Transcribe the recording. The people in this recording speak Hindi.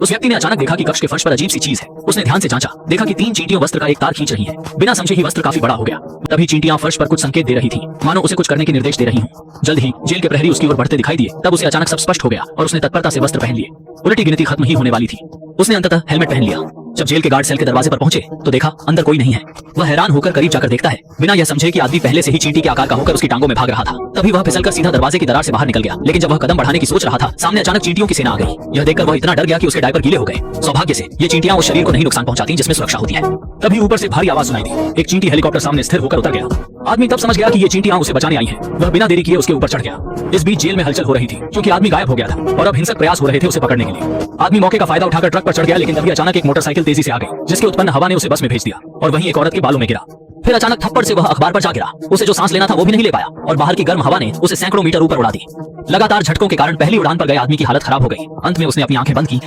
उस व्यक्ति ने अचानक देखा कि कक्ष के फर्श पर अजीब सी चीज है। उसने ध्यान से जांचा, देखा कि 3 चींटियों वस्त्र का एक तार खींच रही हैं। बिना समझे ही वस्त्र काफी बड़ा हो गया। तभी चींटियां फर्श पर कुछ संकेत दे रही थी, मानो उसे कुछ करने के निर्देश दे रही हूँ। जल्द ही जेल के प्रहरी उसकी ओर बढ़ते दिखाई दिए। तब उसे अचानक सब स्पष्ट हो गया और उसने तत्परता से वस्त्र पहन लिए। उलटी गिनती खत्म ही होने वाली थी। उसने अंततः हेलमेट पहन लिया। जब जेल के गार्ड सेल के दरवाजे पर पहुंचे तो देखा अंदर कोई नहीं है। वह हैरान होकर करीब जाकर देखता है, बिना यह समझे कि आदमी पहले से ही चींटी के आकार का होकर उसकी टांगों में भाग रहा था। तभी वह फिसलकर सीधा दरवाजे की दरार से बाहर निकल गया। लेकिन जब वह कदम बढ़ाने की सोच रहा था, सामने अचानक चींटियों की सेना आ गई। यह देखकर वह इतना डर गया कि उसके डायपर गीले हो गए। सौभाग्य से ये चींटियां उस शरीर को नहीं नुकसान पहुंचाती जिसमें सुरक्षा होती है। तभी ऊपर से भारी आवाज सुनाई दी। एक चींटी हेलीकॉप्टर सामने स्थिर होकर उतर गया। आदमी तब समझ गया कि ये चींटियां उसे बचाने आई हैं। वह बिना देरी किए उसके ऊपर चढ़ गया। इस बीच जेल में हलचल हो रही थी, क्योंकि आदमी गायब हो गया था और अब हिंसक प्रयास हो रहे थे उसे पकड़ने के लिए। आदमी मौके का फायदा उठाकर ट्रक पर चढ़ गया, लेकिन तभी अचानक एक मोटरसाइकिल तेजी से आ गई, जिसके उत्पन्न हवा ने उसे बस में भेज दिया और वहीं एक औरत के बालों में गिरा। फिर अचानक थप्पड़ से वह अखबार पर जा गिरा। उसे जो सांस लेना था वो भी नहीं ले पाया और बाहर की गर्म हवा ने उसे सैकड़ों मीटर ऊपर उड़ा दी। लगातार झटकों के कारण पहली उड़ान पर गए आदमी की हालत खराब हो गई। अंत में उसने अपनी आंखें बंद की